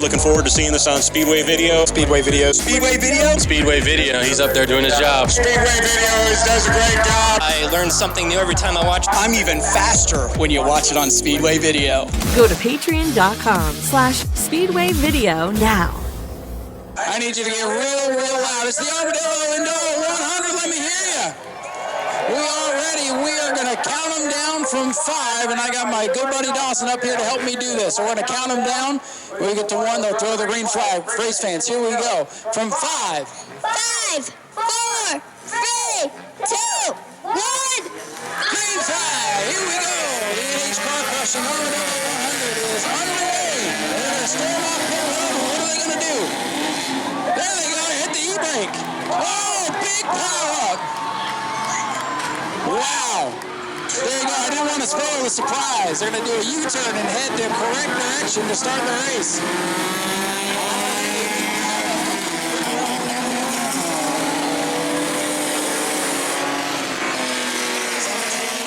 Looking forward to seeing this on Speedway Video. Speedway Video. Speedway Video? Speedway Video. He's up there doing his job. Speedway Video does a great job. I learn something new every time I watch. I'm even faster when you watch it on Speedway Video. Go to patreon.com/Speedway Video now. I need you to get real loud. It's the Armadillo Enduro 100. Let me hear you. We are ready. We are going to count them down from 5, and I got my good buddy Dawson up here to help me do this. So we're going to count them down. When we get to 1, they'll throw the green flag. Race fans, here we go. From 5. 5, 4, 3, 2, 1. Green flag. Here we go. The NH Car Crushing Armadillo 100 is underway. They're going to storm off pit road. What are they going to do? There they go. Hit the e-brake. Oh, big power up. Wow. There you go. I didn't want to spoil the surprise. They're going to do a U-turn and head the correct direction to start the race.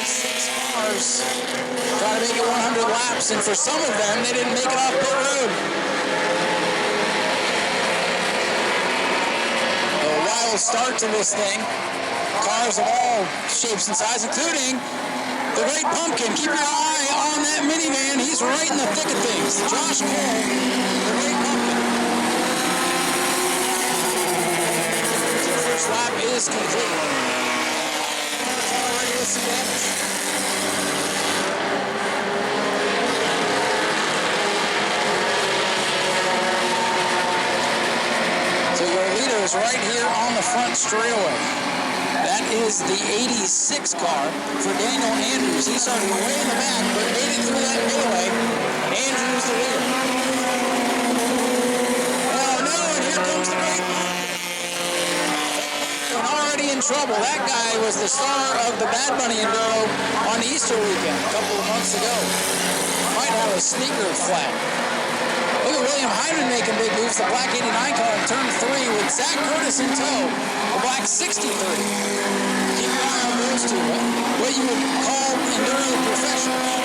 6 cars trying to make it 100 laps, and for some of them, they didn't make it off pit road. A wild start to this thing. Cars of all shapes and sizes, including the Great Pumpkin. Keep your eye on that minivan. He's right in the thick of things. Josh Cole, the Great Pumpkin. The first lap is complete. Already with some damage. So your leader is right here on the front straightaway. That is the 86 car for Daniel Andrews. He started way in the back, but made it through that giveaway. Andrews the leader. Oh no, and here comes the Great Pumpkin. Already in trouble. That guy was the star of the Bad Bunny Enduro on Easter weekend a couple of months ago. Might have a sneaker flat. Look at William Hyman making big moves. The black 89 car in turn 3 with Zach Curtis in tow. The black 63. Keep your eye on those two. What you would call Enduro professionals.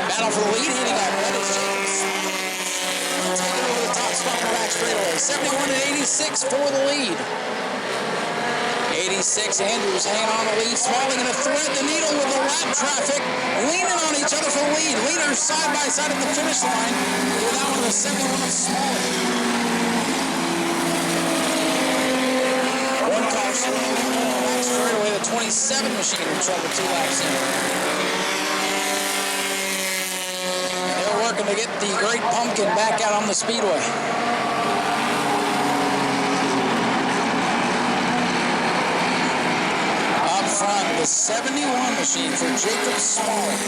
Battle for the lead. Hitting on red is James. Taking over the top spot for back straightaway. 71 and 86 for the lead. 86, Andrews hanging on the lead. Smalling going to thread the needle with the lap traffic. Leaning on each other for the lead. Leaders side by side at the finish line. With that one of the 71 of Smalling. One car straight away. The 27 machine in trouble 2 laps in. They're working to get the Great Pumpkin back out on the speedway. Front, the 71 machine for Jacob Smalling.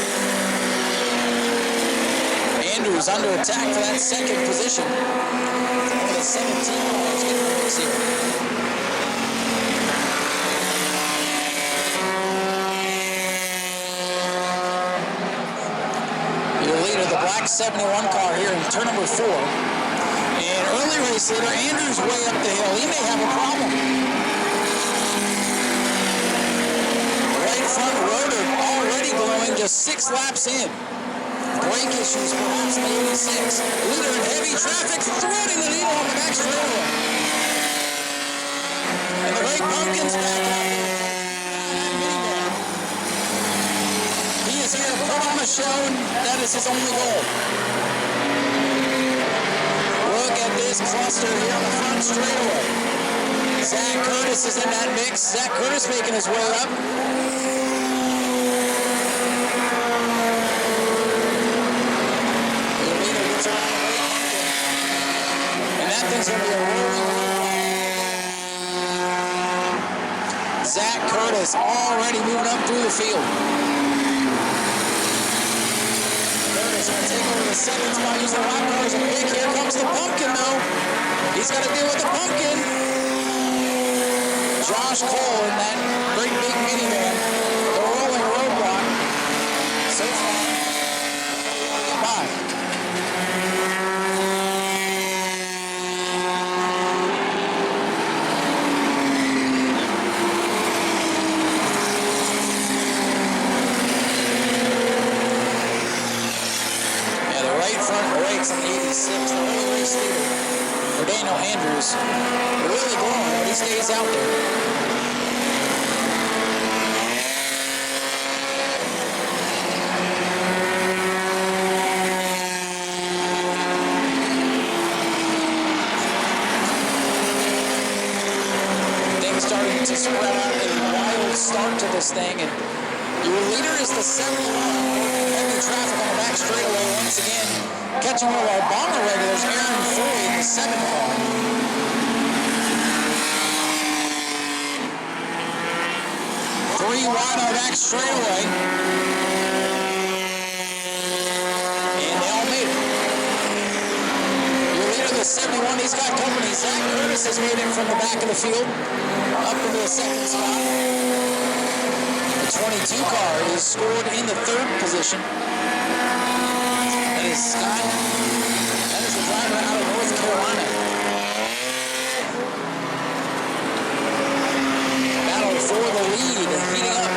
Andrews under attack for that second position. One of the 17 cars getting the mix here. Your leader, the black 71 car here in turn number 4. And early race leader, Andrews way up the hill. He may have a problem. Front rotor already glowing just 6 laps in. Brake issues perhaps in the 86. Leader in heavy traffic, threading the needle on the back straightaway. And the Great Pumpkin's back out. He is here to put on a show, and that is his only goal. Look at this cluster here on the front straightaway. Zach Curtis is in that mix. Zach Curtis making his way up. Going to be a Zach Curtis already moving up through the field. Curtis going to take over the second spot. Using the lap cars and big. Here comes the Pumpkin, though. He's got to deal with the Pumpkin. Josh Cole in that great big minivan. The rolling roadblock. So far, get by. Front Daniel Andrews. Really blowing, but he stays out there. Starting to spread out a wild start to this thing, and your leader is the 7-1. Heavy traffic on the back straightaway once again, catching one of our bomber regulars, Aaron Floyd, the 7 car. Three wide on the back straightaway, and they all made it. Your leader, the 71, he's got company. Zach Curtis has made it from the back of the field up into the second spot. The 22 car is scored in the third position. That is Scott. That is the driver out of North Carolina. Battle for the lead, heating up.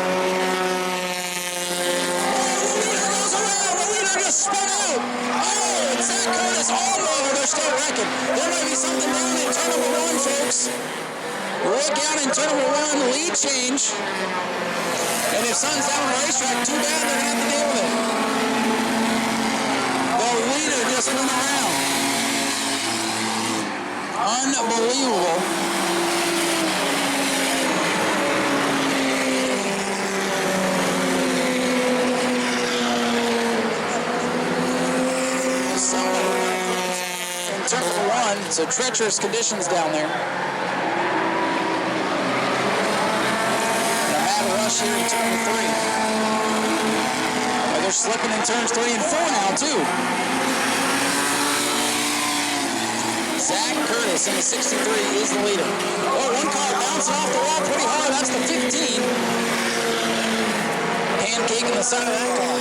The leader goes around. The leader just spun out. Oh, it's Zach Curtis. Oh, no, they're still wrecking. There might be something down in turn number 1, folks. Look out in turn number 1, lead change. And if Sun's down on the racetrack, too bad, they're going to have to deal with it. The leader just went around. Unbelievable. In turn number 1, so treacherous conditions down there. Rush here in turn 3. They're slipping in turns 3 and 4 now, too. Zach Curtis in the 63 is the leader. Oh, one car bouncing off the wall pretty hard. That's the 15. Pancake in the side of that car.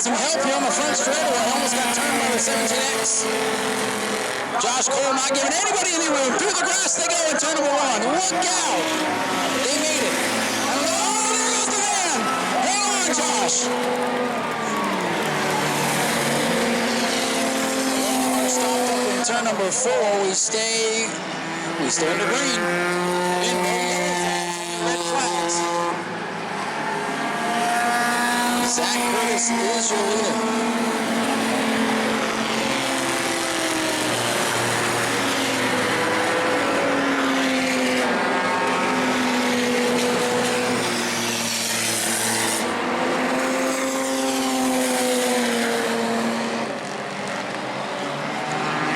Some help here on the front straightaway. Almost got turned by the 17X. Josh Cole not giving anybody any room. Through the grass they go in turn number 1. Look out. They made it. Oh, there goes the man. Hang on, Josh. Stopped up in turn number 4. We stay under green. Red flags. Zach Curtis is your leader.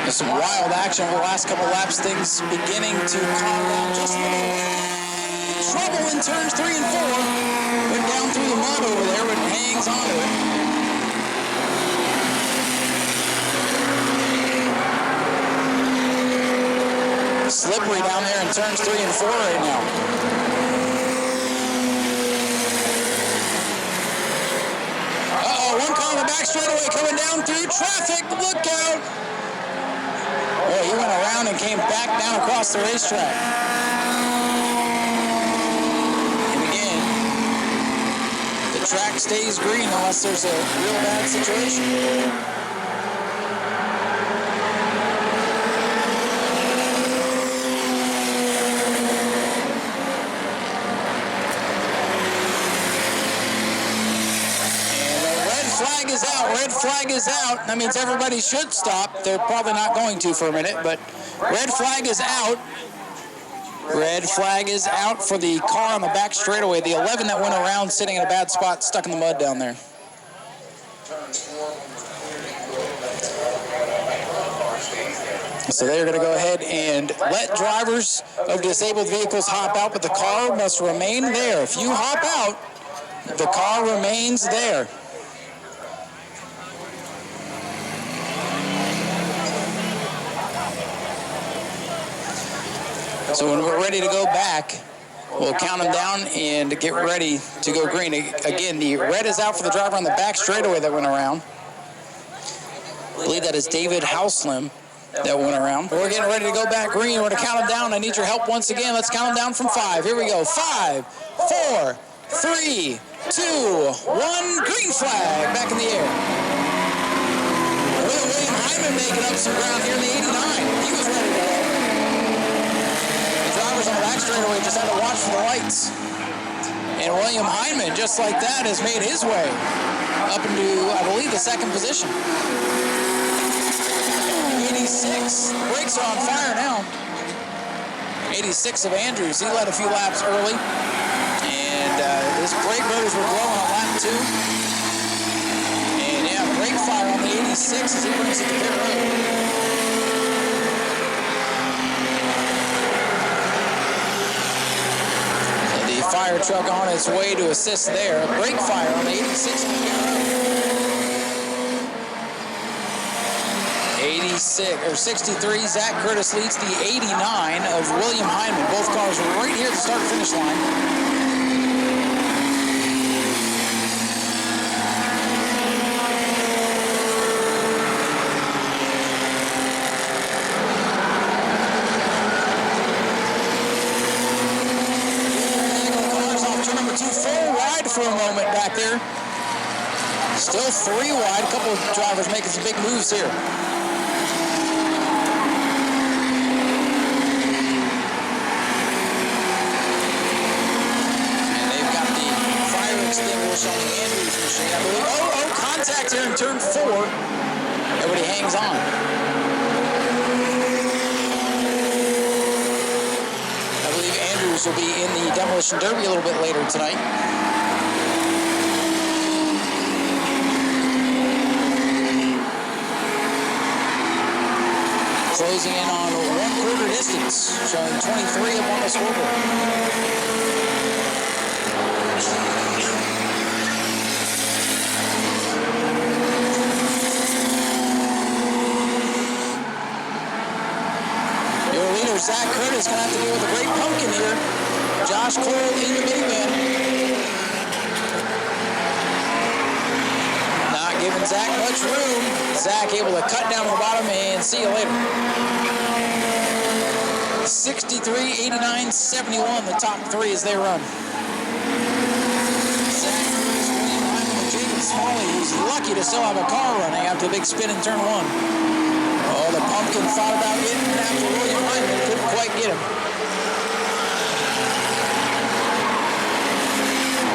There's some wild action over the last couple laps. Things beginning to calm down just a little bit. Trouble in turns 3 and 4. Went down through the mud over there, but hangs on to it. Slippery down there in turns 3 and 4 right now. Uh-oh, one car on the back straightaway coming down through traffic. Look out. Boy, he went around and came back down across the racetrack. Track stays green unless there's a real bad situation. And the red flag is out. Red flag is out. That means everybody should stop. They're probably not going to for a minute, but red flag is out. Red flag is out for the car on the back straightaway. The 11 that went around sitting in a bad spot, stuck in the mud down there. So they're going to go ahead and let drivers of disabled vehicles hop out, but the car must remain there. If you hop out, the car remains there. So when we're ready to go back, we'll count them down and get ready to go green. Again, the red is out for the driver on the back straightaway that went around. I believe that is David Houselim that went around. We're getting ready to go back green. We're going to count them down. I need your help once again. Let's count them down from 5. Here we go. 5, 4, 3, 2, 1, green flag, back in the air. William Hyman making up some ground here in the 89. He was ready to go. The drivers on the back straightaway just had to watch for the lights. And William Hyman, just like that, has made his way up into, I believe, the second position. 86. Brakes are on fire now. 86 of Andrews. He led a few laps early. And his brake motors were blowing on lap 2. And yeah, brake fire on the 86 as he brings it to pit road. So the fire truck on its way to assist there. Brake fire on the 86 on the pit road. 63, Zach Curtis leads the 89 of William Hyman. Both cars were right here at the start-finish line. Cars off turn number 2, 4 wide for a moment back there. Still 3 wide. A couple of drivers making some big moves here. Extinguish on the Andrews machine, I believe. Oh, contact here in turn 4. Everybody hangs on. I believe Andrews will be in the Demolition Derby a little bit later tonight. Closing in on 1/4 distance, showing 23 up on the scoreboard. Zach Curtis going to have to deal with a great pumpkin here. Josh Cole in the minivan. Not giving Zach much room. Zach able to cut down the bottom and see you later. 63, 89, 71, the top 3 as they run. Zach Curtis, William Hyman, and Jacob Smalley, who's lucky to still have a car running after a big spin in turn 1. Oh, the pumpkin thought about getting after William Hyman. Couldn't quite get him.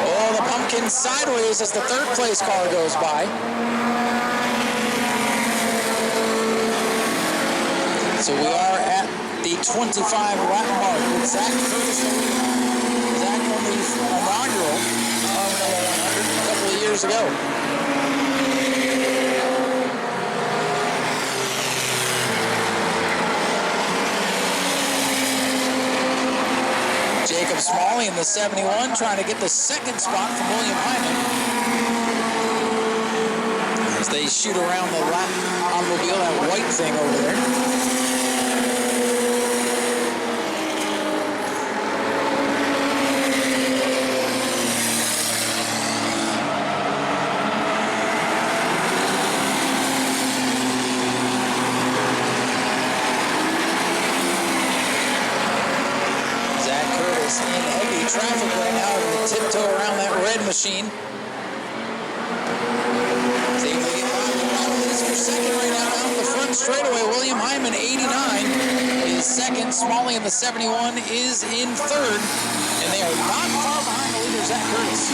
Oh, the pumpkin sideways as the third place car goes by. So we are at the 25 lap mark with Zach Curtis. Zach on the inaugural Armadillo 100 a couple of years ago. Jacob Smalley in the 71 trying to get the second spot from William Hyman as they shoot around the lap automobile, that white thing over there. Traffic right now to tiptoe around that red machine. See if we get for second right now out the front straightaway. William Hyman 89 is second. Smalley in the 71 is in third, and they are not far behind the leader Zach Curtis.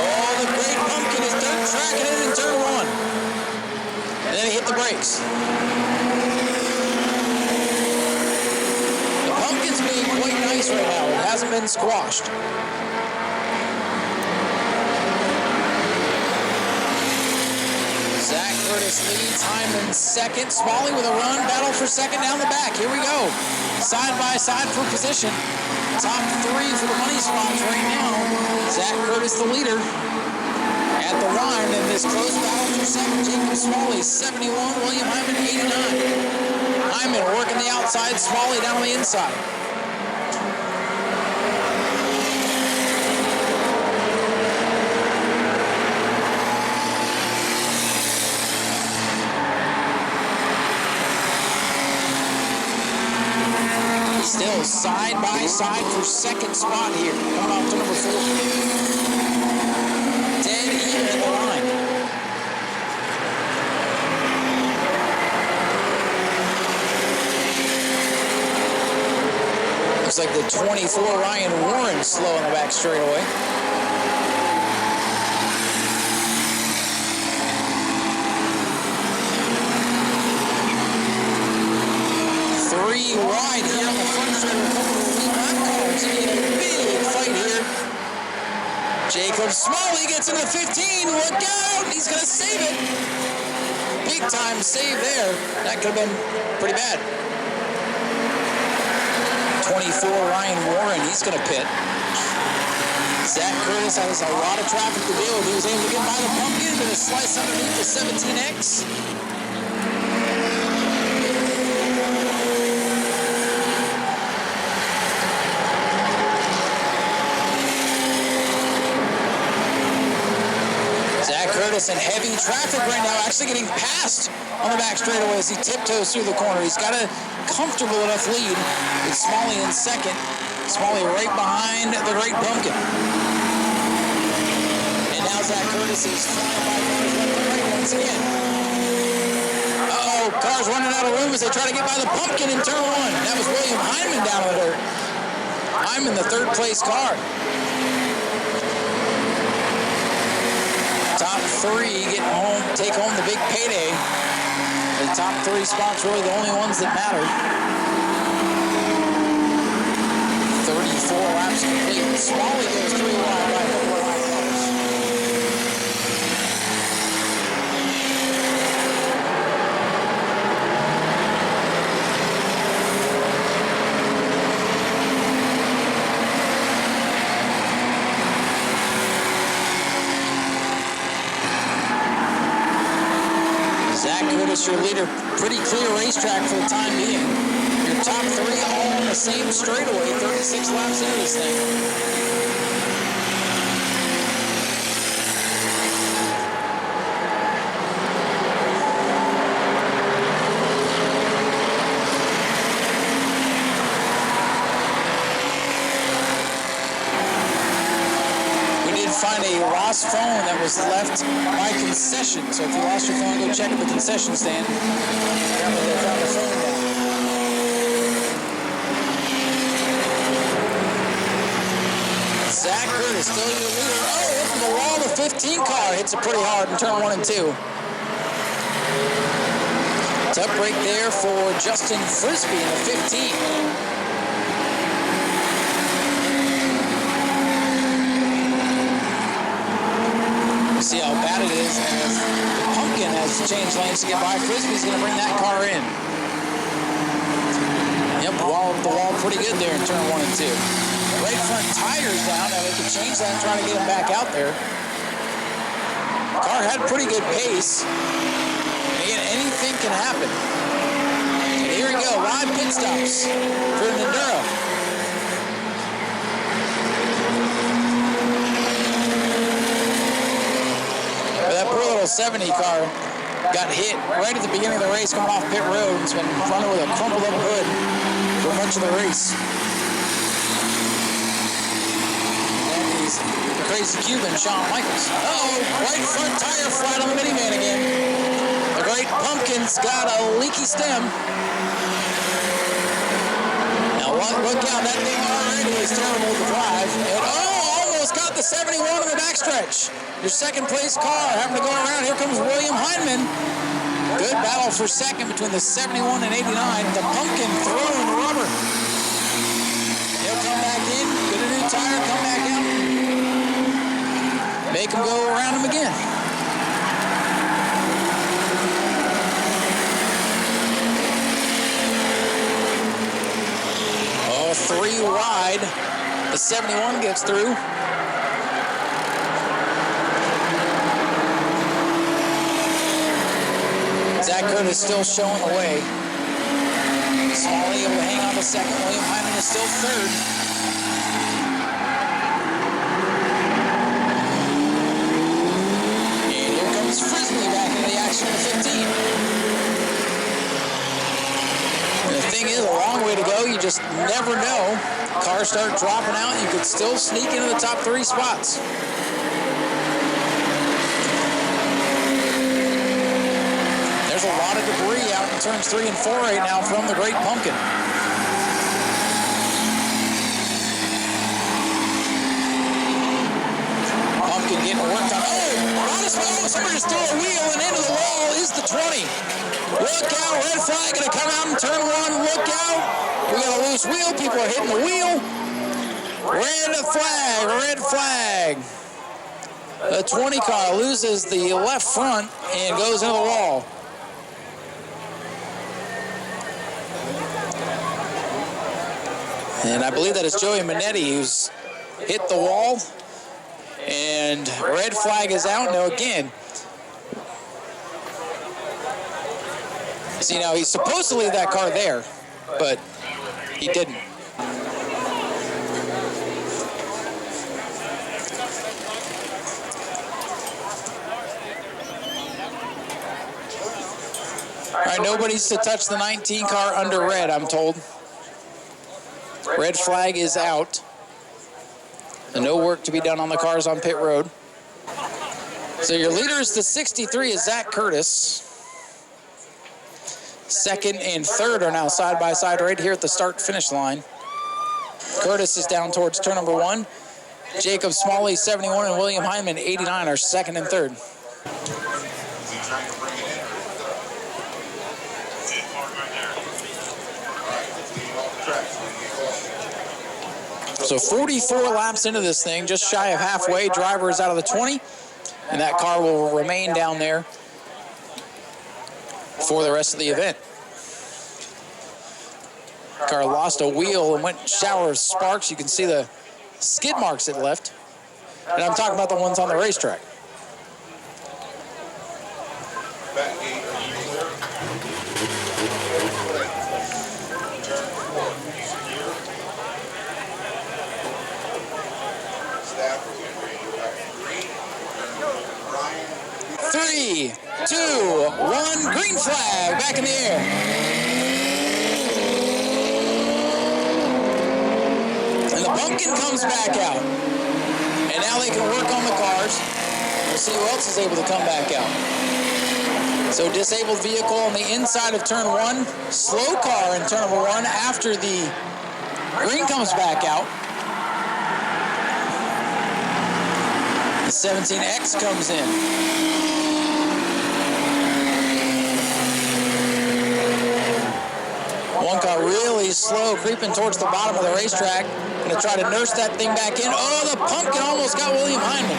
Oh, the great pumpkin is dirt tracking it in turn 1. And then he hit the brakes. The pumpkin's being quite nice right now. It hasn't been squashed. Zach Curtis leads, Hyman second. Smalley with a run, battle for second down the back. Here we go. Side by side for position. Top 3 for the money spots right now. Zach Curtis the leader. At the line in this close battle for second, Jacob Smalley, 71, William Hyman, 89. Hyman working the outside, Smalley down on the inside. Hill side by side for second spot here. Coming off to number 4. Dead even at the line. Looks like the 24 Ryan Warren slow in the back straightaway. Wide here on the front straight with a couple of elite lap cars. In a big fight here. Jacob Smalley gets into 15. Look out! He's going to save it. Big time save there. That could have been pretty bad. 24 Ryan Warren. He's going to pit. Zach Curtis has a lot of traffic to deal with. He was able to get by the pumpkin to the slice underneath the 17X. Curtis in heavy traffic right now, actually getting passed on the back straightaway as he tiptoes through the corner. He's got a comfortable enough lead with Smalley in second. Smalley right behind the Great Pumpkin. And now Zach Curtis is flying by cars left and right once again. Uh-oh, cars running out of room as they try to get by the Pumpkin in turn 1. That was William Hyman down the dirt. Hyman, the third place car. Top 3 getting home, take home the big payday. The top 3 spots really the only ones that matter. 34 laps complete. Smalley goes 3 wide by a couple of lap cars. Your leader, pretty clear racetrack for the time being. Your top 3 all on the same straightaway, 36 laps into this thing. Find a lost phone that was left by concession. So if you lost your phone, go check at the concession stand. Apparently they found the phone down. Zach Curtis still your leader. Oh, into the wall. The 15 car hits it pretty hard in turn 1 and 2. Tough break there for Justin Frisbee in the 15. See how bad it is as the Pumpkin has changed lanes to get by. Frisbee's going to bring that car in. Yep, the wall pretty good there in turn 1 and 2. Right front tires down. Now they can change that and try to get him back out there. Car had pretty good pace. Again, anything can happen. And here we go, live pit stops for an Enduro. That poor little 70 car got hit right at the beginning of the race coming off pit road and has been running with a crumpled up hood for much of the race. And he's the crazy Cuban, Shawn Michaels. Uh-oh, right front tire flat on the minivan again. The Great Pumpkin's got a leaky stem. Now look out, that thing already is terrible to drive. And almost got the 71 in the backstretch. Your second place car having to go around. Here comes William Hyman. Good battle for second between the 71 and 89. The Pumpkin throwing the rubber. He'll come back in, get a new tire, come back out. Make him go around him again. Oh, 3 wide. The 71 gets through. Zach Curtis still showing the way. Smalley able to hang on to second. William Hyman is still third. And here comes Frisbee back into the action with 15. And the thing is, a long way to go. You just never know. Cars start dropping out, you could still sneak into the top 3 spots. There's a lot of debris out in turns 3 and 4 right now from the Great Pumpkin. Pumpkin getting worked on. Oh, somebody just threw a wheel and into the wall is the 20. Look out, red flag gonna come out in turn 1. Look out. We got a loose wheel. People are hitting the wheel. Red flag. The 20 car loses the left front and goes into the wall. And I believe that is Joey Minetti who's hit the wall. And red flag is out. Now again, see now he's supposed to leave that car there, but he didn't. All right, nobody's to touch the 19 car under red, I'm told. Red flag is out. And no work to be done on the cars on pit road. So your leader is the 63 is Zach Curtis. Second and third are now side by side right here at the start-finish line. Curtis is down towards turn number 1. Jacob Smalley, 71, and William Hyman, 89, are second and third. So 44 laps into this thing, just shy of halfway. Driver is out of the 20, and that car will remain down there for the rest of the event. Car lost a wheel and went shower of sparks. You can see the skid marks it left. And I'm talking about the ones on the racetrack. Three, 2, 1, green flag, back in the air. And the pumpkin comes back out. And now they can work on the cars. We'll see who else is able to come back out. So disabled vehicle on the inside of turn 1, slow car in turn number 1 after the green comes back out. The 17X comes in. One car really slow, creeping towards the bottom of the racetrack. Gonna try to nurse that thing back in. Oh, the pumpkin almost got William Hyman.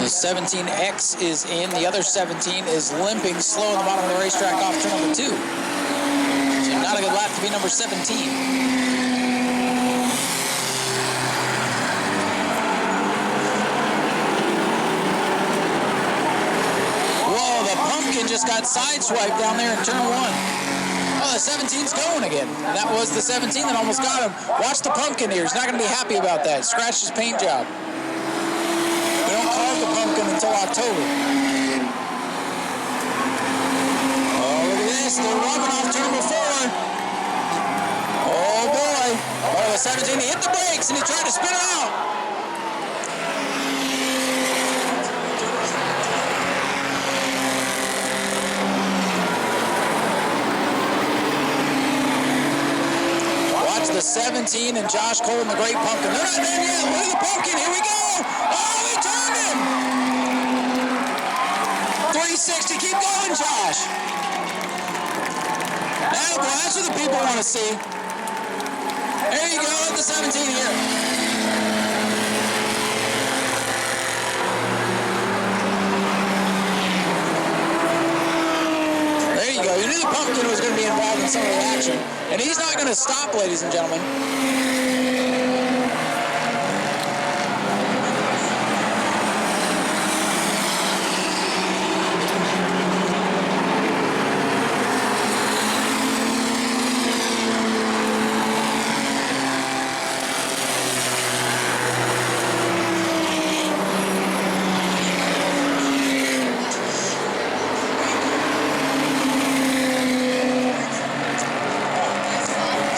The 17X is in. The other 17 is limping slow on the bottom of the racetrack off turn number 2. So not a good lap to be number 17. Just got sideswiped down there in turn 1. Oh, the 17's going again. That was the 17 that almost got him. Watch the pumpkin here. He's not going to be happy about that. Scratched his paint job. We don't carve the pumpkin until October. Oh, look at this. They're rubbing off turn number 4. Oh, boy. Oh, the 17, he hit the brakes and he tried to spin it out. The 17 and Josh Cole in the Great Pumpkin. They're not there yet. Look at the pumpkin. Here we go. Oh, he turned him. 360. Keep going, Josh. Now, boy, that's what the people want to see. There you go. Let the 17 here. There you go. You knew the pumpkin was going to be involved in some of the action. And he's not going to stop, ladies and gentlemen.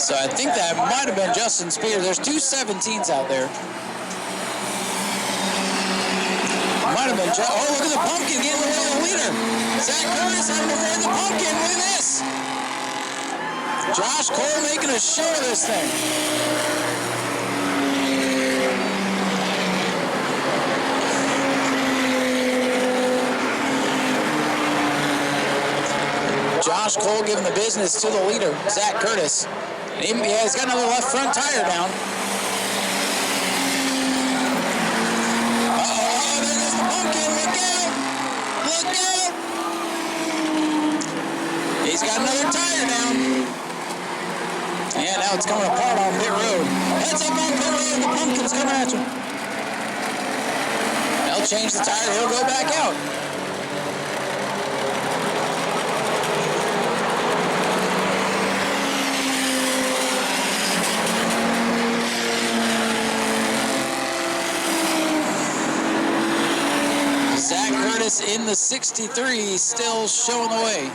So I think that might have been Justin Spears. There's two 17s out there. Might have been oh, look at the pumpkin getting away with the leader. Zach Curtis having to avoid the pumpkin. Look at this. Josh Cole making a show of this thing. Josh Cole giving the business to the leader, Zach Curtis. He's got another left front tire down. Uh-oh, there goes the pumpkin. Look out! Look out! He's got another tire down. Yeah, now it's coming apart on pit road. Heads up on pit road. The pumpkin's coming at you. They'll change the tire. He'll go back out. Zach Curtis in the 63, still showing the way.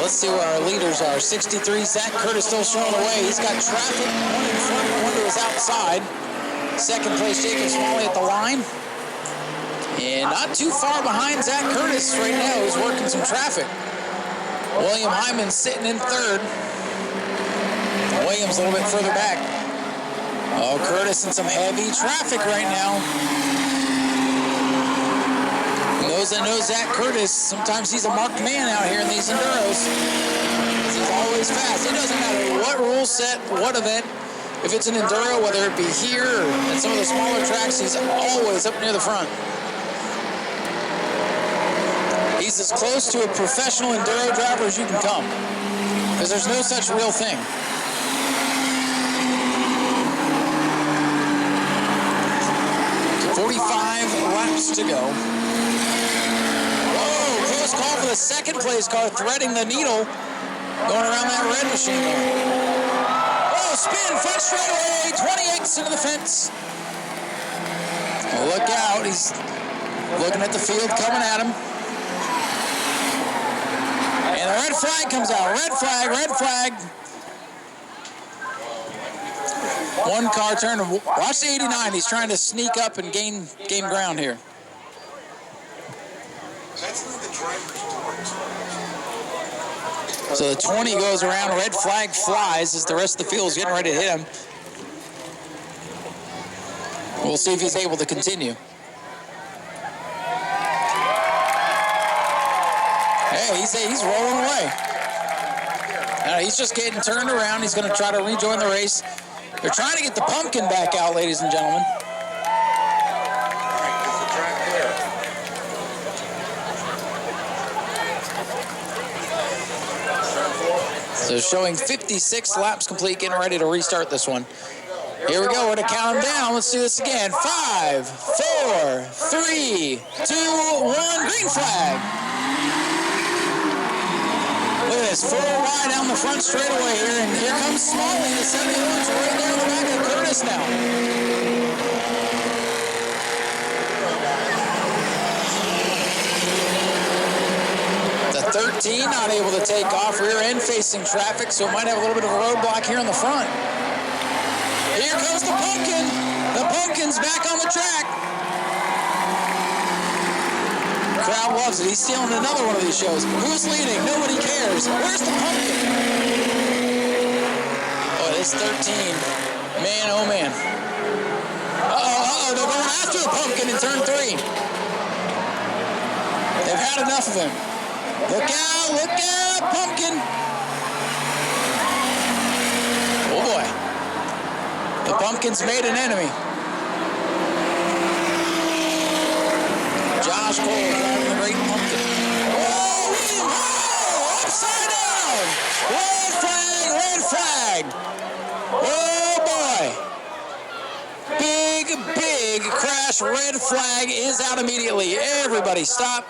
Let's see where our leaders are. 63, Zach Curtis still showing the way. He's got traffic, one in front, one to his outside. Second place, Jacob Smalley at the line. And not too far behind Zach Curtis right now, who's working some traffic. William Hyman sitting in third. Williams a little bit further back. Oh, Curtis in some heavy traffic right now. Those that know Zach Curtis, sometimes he's a marked man out here in these Enduros. He's always fast. It doesn't matter what rule set, what event. If it's an Enduro, whether it be here or at some of the smaller tracks, he's always up near the front. He's as close to a professional Enduro driver as you can come, because there's no such real thing. So 45 laps to go. Whoa, close call for the second place car, threading the needle, going around that red machine there. Oh, spin, front straightaway, 28 into the fence. Oh, look out, he's looking at the field coming at him. And the red flag comes out. Red flag, red flag. One car turned. Watch the 89. He's trying to sneak up and gain ground here. So the 20 goes around. Red flag flies as the rest of the field is getting ready to hit him. We'll see if he's able to continue. Hey, he's rolling away. He's just getting turned around. He's going to try to rejoin the race. They're trying to get the pumpkin back out, ladies and gentlemen. So showing 56 laps complete, getting ready to restart this one. Here we go. We're going to count them down. Let's do this again. 5, 4, 3, 2, 1. Green flag. Look at this, 4 wide down the front straightaway here, and here comes Smalley, the 71's right there in the back of Curtis now. The 13 not able to take off, rear end facing traffic, so it might have a little bit of a roadblock here in the front. Here comes the pumpkin. The pumpkin's back on the track. Crowd loves it. He's stealing another one of these shows. Who's leading? Nobody cares. Where's the pumpkin? Oh, it's 13. Man, oh man. Uh-oh, they're going after the pumpkin in turn 3. They've had enough of him. Look out, pumpkin. Oh boy. The pumpkin's made an enemy. Josh Cole driving the great pumpkin. Oh, William! Oh, upside down! Red flag! Oh, boy. Big crash. Red flag is out immediately. Everybody stop.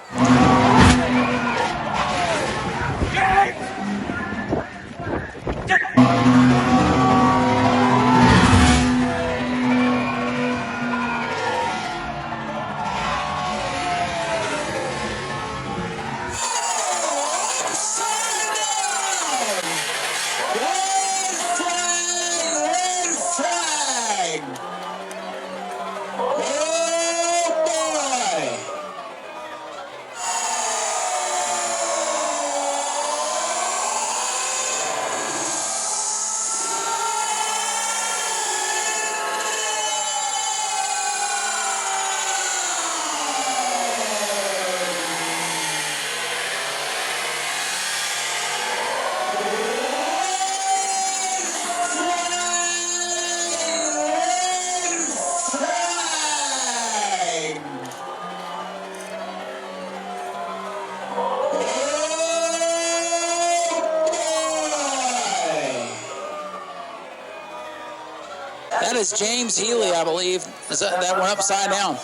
is James Healy, I believe. That went upside down.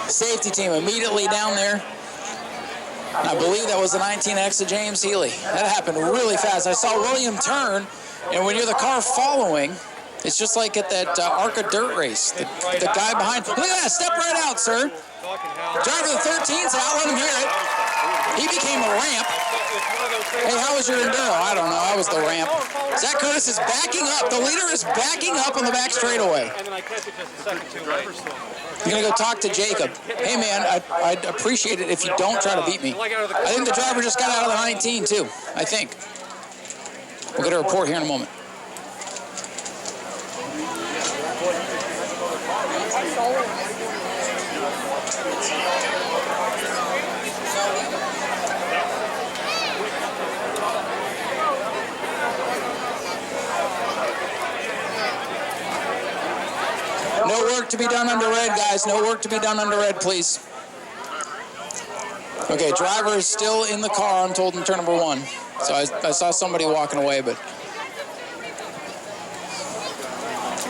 Safety team immediately down there. I believe that was the 19X of James Healy. That happened really fast. I saw William turn, and when you're the car following, it's just like at that ARCA dirt race. The guy behind, look at that, step right out, sir. Driver the 13's out, let him hear it. He became a ramp. Hey, how was your Enduro? I don't know, I was the ramp. Zach Curtis is backing up. The leader is backing up on the back straightaway. I'm going to go talk to Jacob. Hey, man, I'd appreciate it if you don't try to beat me. I think the driver just got out of the 19, too, I think. We'll get a report here in a moment. No work to be done under red, guys. No work to be done under red, please. Okay, driver is still in the car, I'm told, in turn number 1. So I saw somebody walking away, but...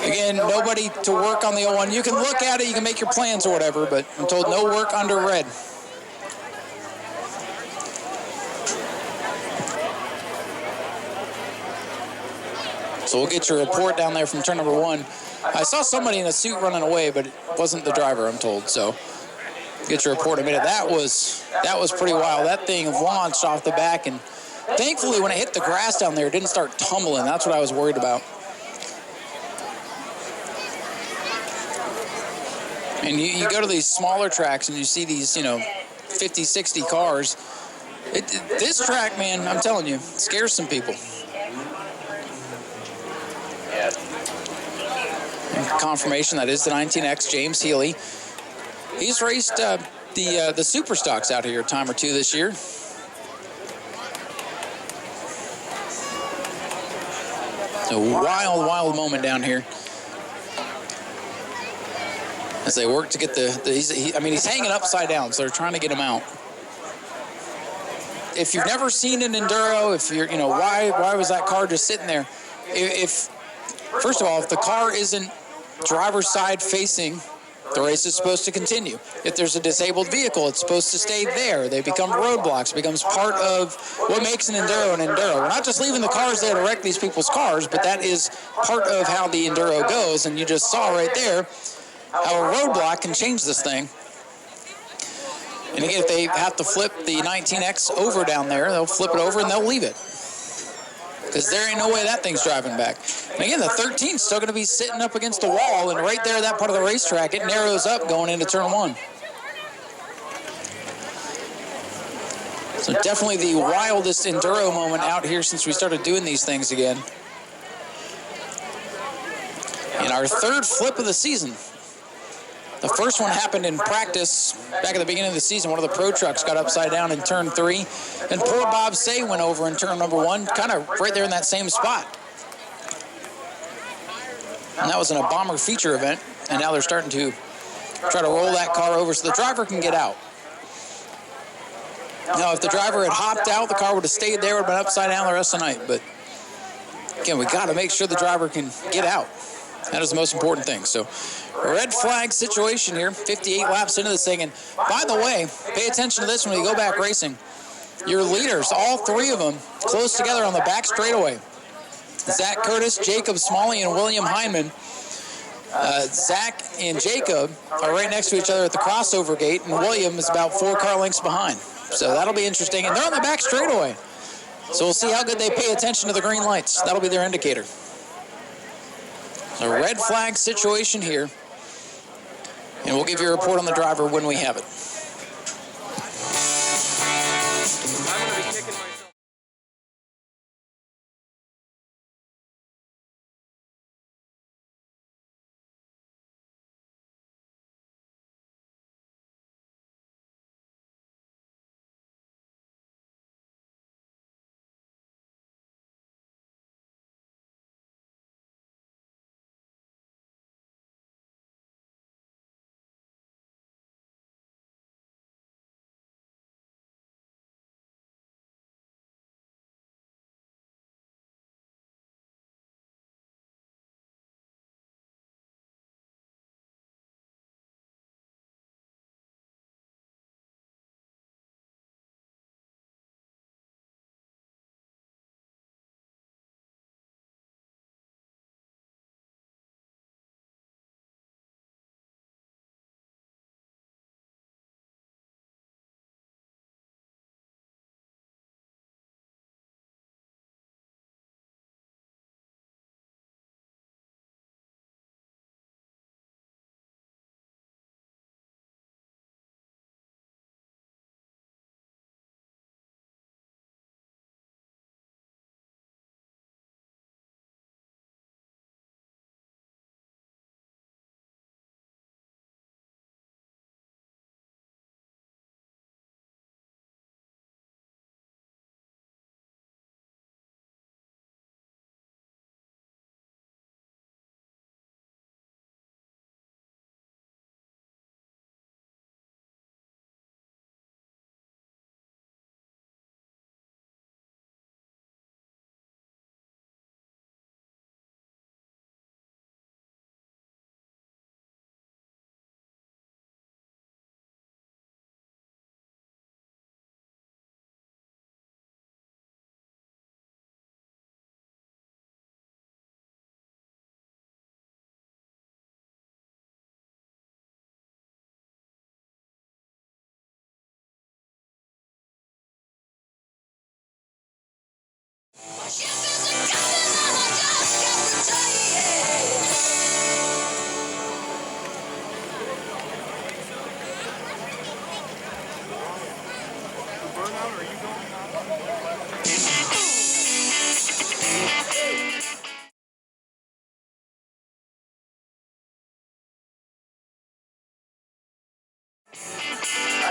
Again, nobody to work on the 01. You can look at it, you can make your plans or whatever, but I'm told no work under red. So we'll get your report down there from turn number 1. I saw somebody in a suit running away, but it wasn't the driver, I'm told. So get your report in a minute. That was pretty wild. That thing launched off the back, and thankfully when it hit the grass down there, it didn't start tumbling. That's what I was worried about. And you go to these smaller tracks and you see these, 50, 60 cars. This track, man, I'm telling you, scares some people. And confirmation that is the 19X James Healy. He's raced the super stocks out here a time or two this year. It's a wild, wild moment down here as they work to get he's hanging upside down, so they're trying to get him out. If you've never seen an Enduro, if you're, why was that car just sitting there? First of all, if the car isn't driver's side facing, the race is supposed to continue. If there's a disabled vehicle, it's supposed to stay there. They become roadblocks. It becomes part of what makes an Enduro an Enduro. We're not just leaving the cars there to wreck these people's cars, but that is part of how the Enduro goes. And you just saw right there how a roadblock can change this thing. And again, if they have to flip the 19X over down there, they'll flip it over and they'll leave it. Because there ain't no way that thing's driving back. And again, the 13's still going to be sitting up against the wall, and right there, that part of the racetrack, it narrows up going into turn 1. So definitely the wildest Enduro moment out here since we started doing these things again. And our third flip of the season. The first one happened in practice back at the beginning of the season. One of the pro trucks got upside down in turn 3. And poor Bob Say went over in turn number 1, kind of right there in that same spot. And that was in a bomber feature event. And now they're starting to try to roll that car over so the driver can get out. Now, if the driver had hopped out, the car would have stayed there, would have been upside down the rest of the night. But again, we got to make sure the driver can get out. That is the most important thing. So, a red flag situation here, 58 laps into this thing. And by the way, pay attention to this when you go back racing. Your leaders, all 3 of them, close together on the back straightaway. Zach Curtis, Jacob Smalley, and William Heineman. Zach and Jacob are right next to each other at the crossover gate, and William is about 4 car lengths behind. So that'll be interesting. And they're on the back straightaway. So we'll see how good they pay attention to the green lights. That'll be their indicator. A red flag situation here, and we'll give you a report on the driver when we have it.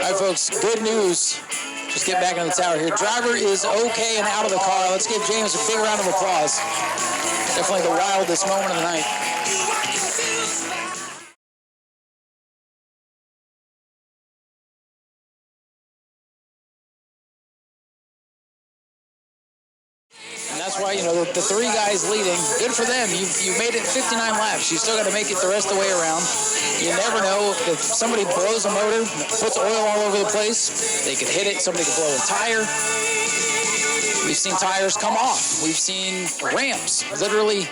All right, folks, good news. Just get back in the tower here. Driver is okay and out of the car. Let's give James a big round of applause. Definitely the wildest moment of the night. And that's why, you know, the three guys leading, good for them. You made it 59 laps. You still got to make it the rest of the way around. You never know if somebody blows a motor, puts oil all over the place, they could hit it, somebody could blow a tire. We've seen tires come off. We've seen ramps literally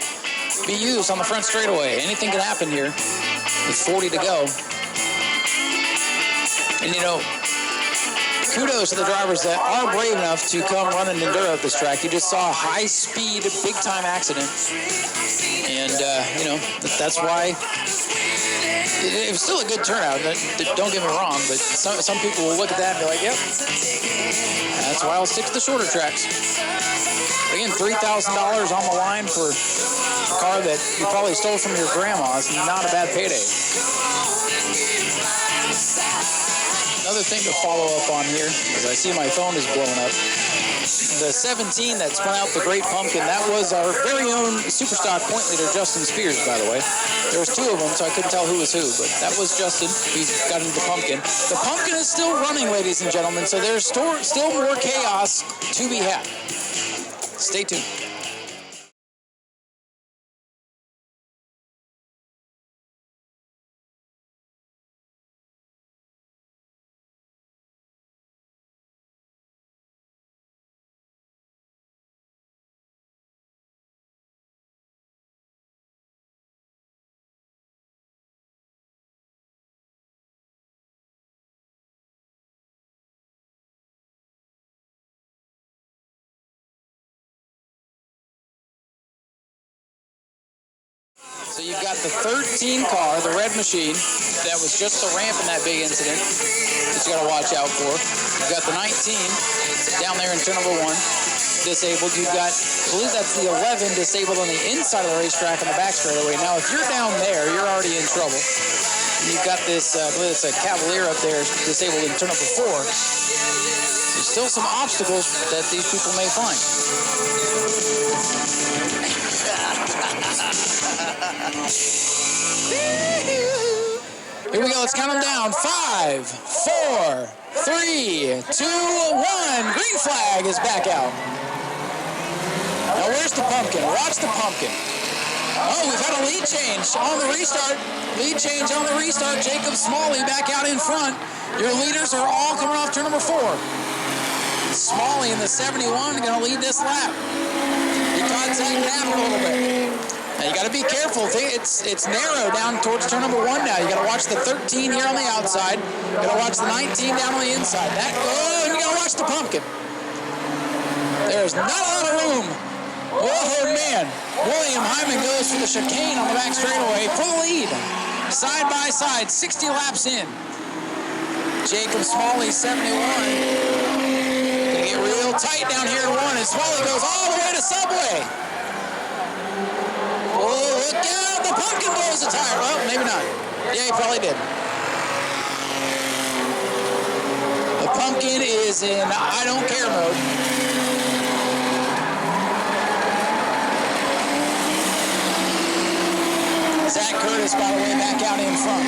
be used on the front straightaway. Anything can happen here with 40 to go. And, you know, kudos to the drivers that are brave enough to come run an Enduro at this track. You just saw a high-speed, big-time accident. And, you know, that's why it was still a good turnout. Don't get me wrong, but some people will look at that and be like, yep, that's why I'll stick to the shorter tracks. Again, $3,000 on the line for a car that you probably stole from your grandma is not a bad payday. Another thing to follow up on here, as I see my phone is blowing up. The 17 that spun out the Great Pumpkin, that was our very own Superstock point leader, Justin Spears, by the way. There was two of them, so I couldn't tell who was who, but that was Justin. He got into the Pumpkin. The Pumpkin is still running, ladies and gentlemen, so there's still more chaos to be had. Stay tuned. So you've got the 13 car, the red machine, that was just the ramp in that big incident that you got to watch out for. You've got the 19 down there in turn number 1, disabled. You've got, I believe that's the 11 disabled on the inside of the racetrack on the back straightaway. Now, if you're down there, you're already in trouble. And you've got this, I believe it's a Cavalier up there, disabled in turn number 4. There's still some obstacles that these people may find. Here we go, let's count them down. 5, 4, 3, 2, 1. Green flag is back out. Now where's the Pumpkin? Watch the Pumpkin. Oh, we've had a lead change on the restart. Lead change on the restart. Jacob Smalley back out in front. Your leaders are all coming off turn number 4. Smalley in the 71 going to lead this lap. He caught Zach Knapp a little bit. Now you got to be careful. It's narrow down towards turn number 1 now. You got to watch the 13 here on the outside. You got to watch the 19 down on the inside. And you got to watch the Pumpkin. There's not a lot of room. Oh man, William Hyman goes for the chicane on the back straightaway for the lead. Side by side, 60 laps in. Jacob Smalley, 71. Gonna get real tight down here in 1, and Smalley goes all the way to Subway. Oh, look out, the Pumpkin blows the tire. Well, maybe not. Yeah, he probably did. The Pumpkin is in I don't care mode. Zach Curtis, by the way, back out in front.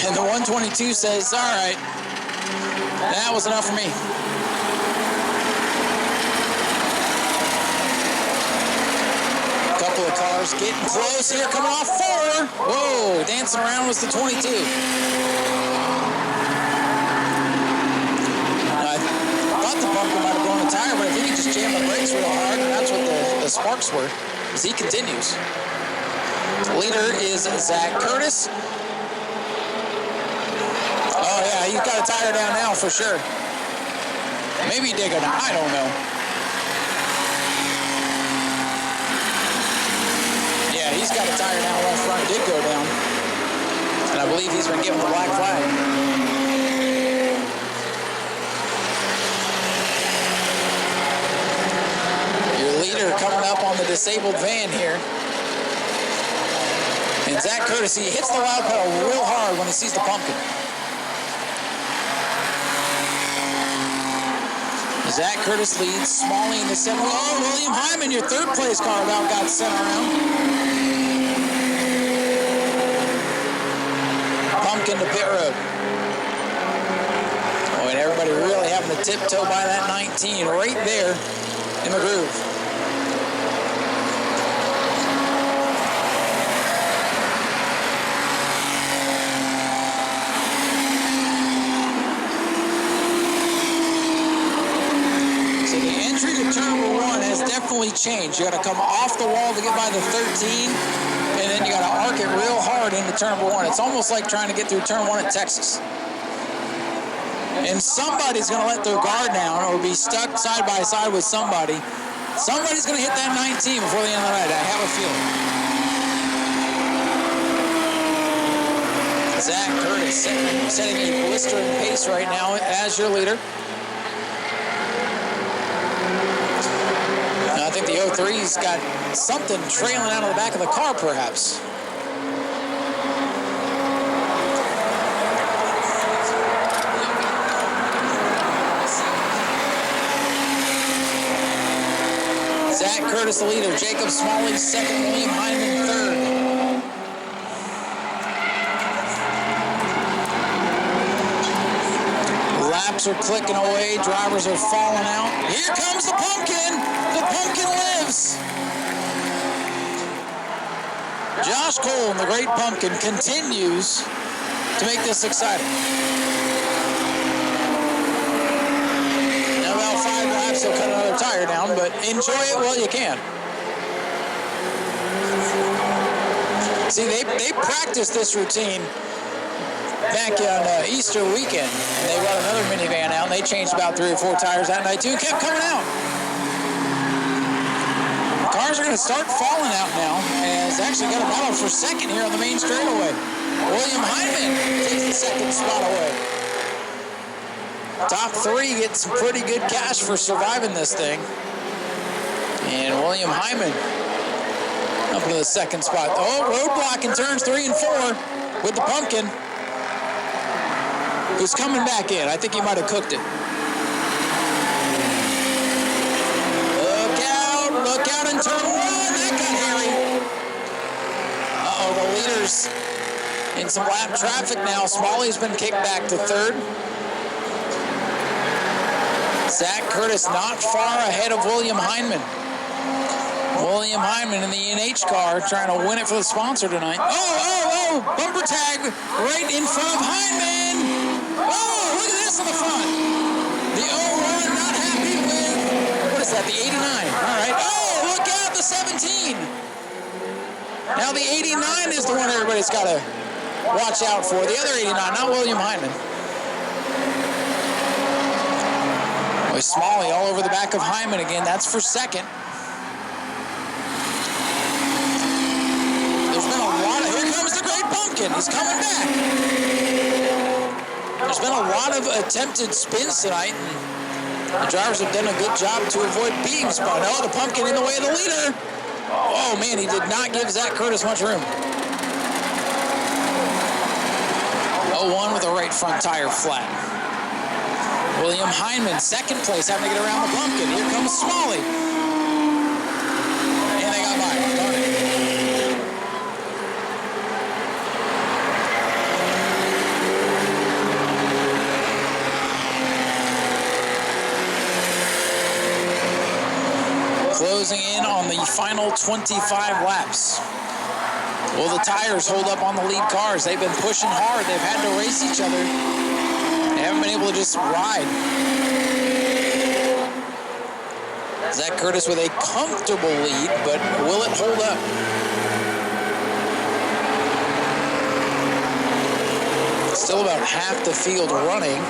And the 122 says, all right, that was enough for me. Couple of cars getting close here, coming off 4. Whoa, dancing around was the 22. I thought the Pumpkin might have blown the tire, but I think he just jammed the brakes real hard, and that's what the sparks were, as he continues. Leader is Zach Curtis. Oh yeah, he's got a tire down now for sure. Maybe dig it out, I don't know. Yeah, he's got a tire down left front, did go down. And I believe he's been given the black flag. Your leader coming up on the disabled van here. And Zach Curtis, he hits the loud pedal real hard when he sees the Pumpkin. Zach Curtis leads. Smalley in the center. Oh, William Hyman, your third place car about got sent around. Pumpkin to pit road. Oh, and everybody really having to tiptoe by that 19 right there in the groove. Turn number 1 has definitely changed. You got to come off the wall to get by the 13, and then you got to arc it real hard into turn number 1. It's almost like trying to get through turn 1 at Texas. And somebody's going to let their guard down or be stuck side by side with somebody. Somebody's going to hit that 19 before the end of the night. I have a feeling. Zach Curtis setting a blistering pace right now as your leader. I think the 03's got something trailing out of the back of the car, perhaps. Zach Curtis, the leader. Jacob Smalley, second. William Hyman, third. Laps are clicking away. Drivers are falling out. Here comes the pumpkin. The pumpkin lives. Josh Cole and the Great Pumpkin continues to make this exciting. Now about 5 laps, he'll cut another tire down, but enjoy it while you can. See, they practiced this routine back on Easter weekend. And they brought another minivan out, and they changed about 3 or 4 tires that night, too, and kept coming out. Cars are going to start falling out now, and it's actually got a battle for second here on the main straightaway. William Hyman takes the second spot away. Top 3 get some pretty good cash for surviving this thing. And William Hyman up to the second spot. Oh, roadblock in turns 3 and 4 with the pumpkin, who's coming back in. I think he might have cooked it. Look out in turn 1. That got hairy. Uh-oh, the leader's in some lap traffic now. Smalley's been kicked back to third. Zach Curtis not far ahead of William Hyman. William Hyman in the NH car trying to win it for the sponsor tonight. Oh, bumper tag right in front of Hyman. Oh, look at this on the front. The 01 not happy with, what is that, the 89. All right. Oh, look out, the 17. Now the 89 is the one everybody's got to watch out for. The other 89, not William Hyman. Boy, Smalley all over the back of Hyman again. That's for second. There's been a lot of, here comes the Great Pumpkin. He's coming back. There's been a lot of attempted spins tonight, and the drivers have done a good job to avoid being spun. Oh, the Pumpkin in the way of the leader. Oh, man, he did not give Zach Curtis much room. 01 with the right front tire flat. William Hyman, second place, having to get around the Pumpkin. Here comes Smalley. And they got by. Darn it. Closing in on the final 25 laps. Will the tires hold up on the lead cars? They've been pushing hard. They've had to race each other. They haven't been able to just ride. Zach Curtis with a comfortable lead, but will it hold up? Still about half the field running,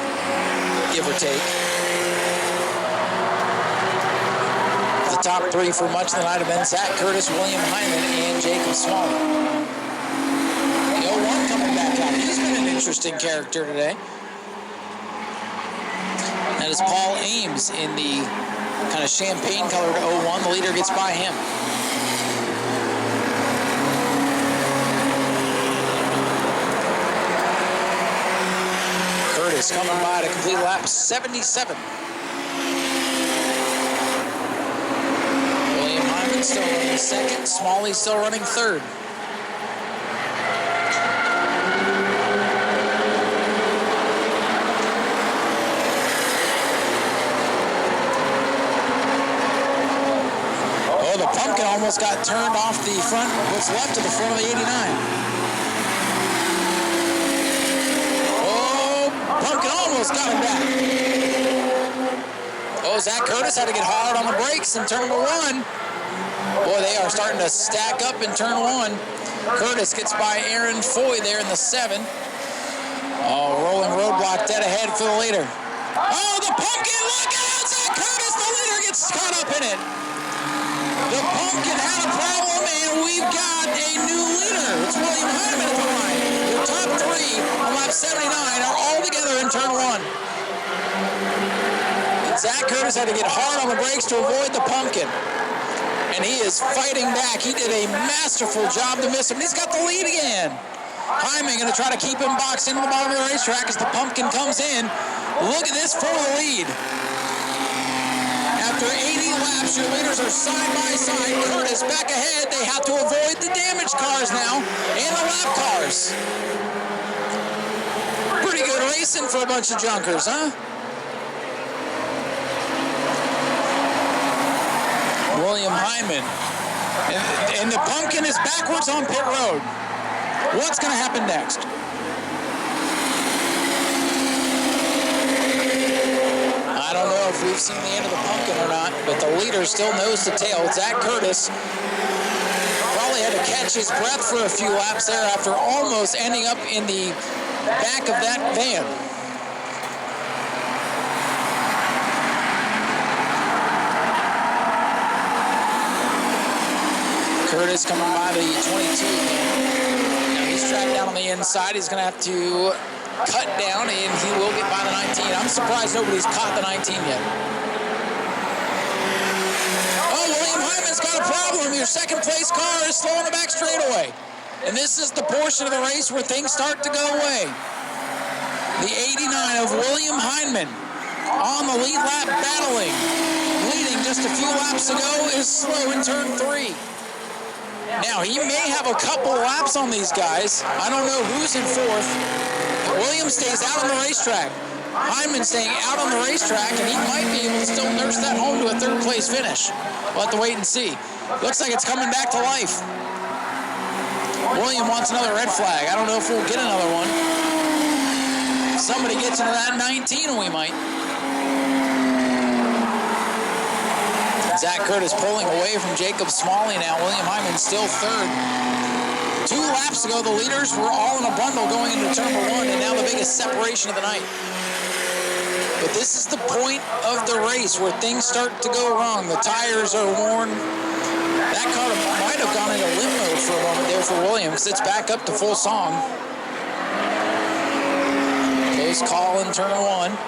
give or take. The top 3 for much of the night have been Zach Curtis, William Hyman, and Jacob Smalley. The 01 coming back out. He's been an interesting character today. That is Paul Ames in the kind of champagne-colored 01. The leader gets by him. Curtis coming by to complete lap 77. still running second. Smalley still running third. Oh, the pumpkin almost got turned off the front, what's left of the front of the 89. Oh, pumpkin almost got him back. Oh, Zach Curtis had to get hard on the brakes in turn number 1. Boy, they are starting to stack up in turn 1. Curtis gets by Aaron Foy there in the 7. Oh, rolling roadblock dead ahead for the leader. Oh, the pumpkin, look out! Zach Curtis, the leader, gets caught up in it. The pumpkin had a problem, and we've got a new leader. It's William Hyman at the line. The top 3 on lap 79 are all together in turn 1. Zach Curtis had to get hard on the brakes to avoid the pumpkin. And he is fighting back. He did a masterful job to miss him. He's got the lead again. Hyman going to try to keep him boxed into the bottom of the racetrack as the pumpkin comes in. Look at this for the lead. After 80 laps, your leaders are side by side. Curtis back ahead. They have to avoid the damaged cars now and the lap cars. Pretty good racing for a bunch of junkers, huh? William Hyman. And the pumpkin is backwards on pit road. What's going to happen next? I don't know if we've seen the end of the pumpkin or not, but the leader still nose to tail. Zach Curtis probably had to catch his breath for a few laps there after almost ending up in the back of that van. Curtis coming by the 22. Now he's tracked down on the inside. He's going to have to cut down, and he will get by the 19. I'm surprised nobody's caught the 19 yet. Oh, William Hyman's got a problem. Your second place car is slow on the back straightaway. And this is the portion of the race where things start to go away. The 89 of William Hyman on the lead lap battling. Leading just a few laps ago is slow in turn 3. Now, he may have a couple laps on these guys. I don't know who's in 4th. Williams stays out on the racetrack. Hyman staying out on the racetrack, and he might be able to still nurse that home to a 3rd place finish. We'll have to wait and see. Looks like it's coming back to life. William wants another red flag. I don't know if we'll get another one. Somebody gets into that 19, and we might. Zach Curtis pulling away from Jacob Smalley now. William Hyman still 3rd. 2 laps ago, the leaders were all in a bundle going into turn number 1, and now the biggest separation of the night. But this is the point of the race where things start to go wrong. The tires are worn. That car might have gone into limp mode for a moment there for Williams. It's back up to full song. Close call in turn 1.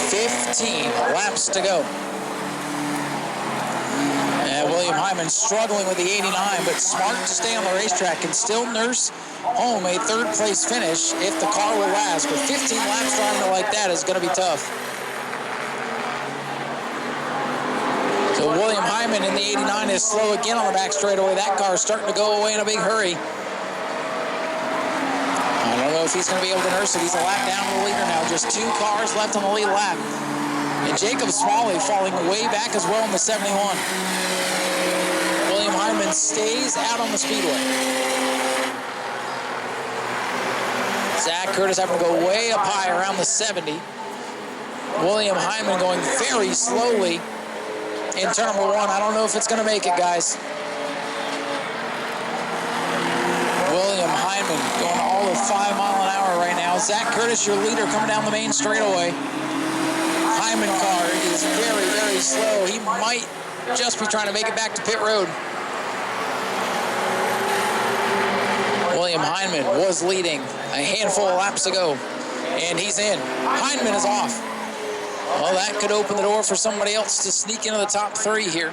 15 laps to go. And William Hyman struggling with the 89, but smart to stay on the racetrack and still nurse home a 3rd place finish if the car will last. But 15 laps driving like that is going to be tough. So William Hyman in the 89 is slow again on the back straightaway. That car is starting to go away in a big hurry. I don't know if he's going to be able to nurse it. He's a lap down to the leader now. Just 2 cars left on the lead lap. And Jacob Smalley falling way back as well in the 71. William Hyman stays out on the Speedway. Zach Curtis having to go way up high around the 70. William Hyman going very slowly in turn number 1. I don't know if it's going to make it, guys. William Hyman going all of 5 miles an hour right now. Zach Curtis, your leader, coming down the main straightaway. Hyman car is very, very slow. He might just be trying to make it back to pit road. William Hyman was leading a handful of laps ago, and he's in. Hyman is off. Well, that could open the door for somebody else to sneak into the top 3 here.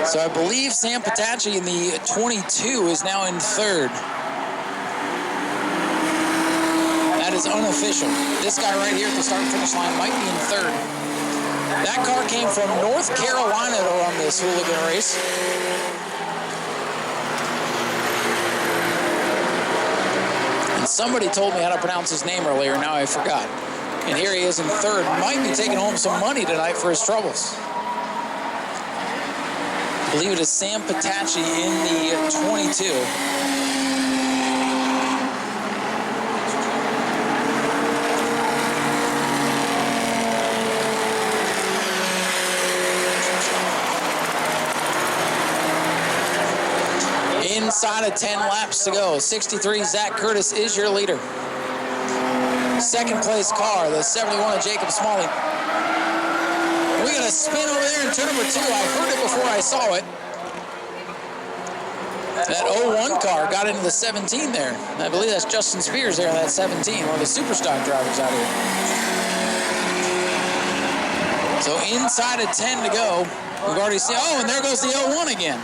So I believe Sam Patacci in the 22 is now in third. That is unofficial. This guy right here at the start-finish line might be in third. That car came from North Carolina to run this hooligan race. And somebody told me how to pronounce his name earlier, now I forgot. And here he is in third. Might be taking home some money tonight for his troubles. I believe it is Sam Patacci in the 22. Inside of 10 laps to go. 63, Zach Curtis is your leader. Second place car, the 71 of Jacob Smalley. We got a spin over there in turn number 2. I heard it before I saw it. That 01 car got into the 17 there. I believe that's Justin Spears there in that 17, one of the Superstock drivers out here. So inside of 10 to go. We've already seen, oh, and there goes the 01 again.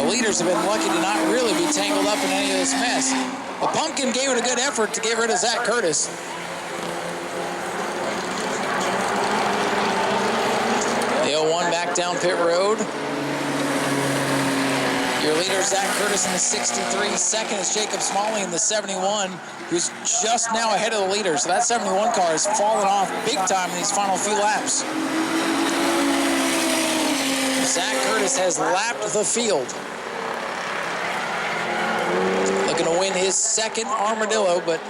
Leaders have been lucky to not really be tangled up in any of this mess. The Pumpkin gave it a good effort to get rid of Zach Curtis. The 01 back down pit road. Your leader, Zach Curtis in the 63. Second is Jacob Smalley in the 71, who's just now ahead of the leader. So that 71 car has fallen off big time in these final few laps. Zach Curtis has lapped the field. Looking to win his second Armadillo, but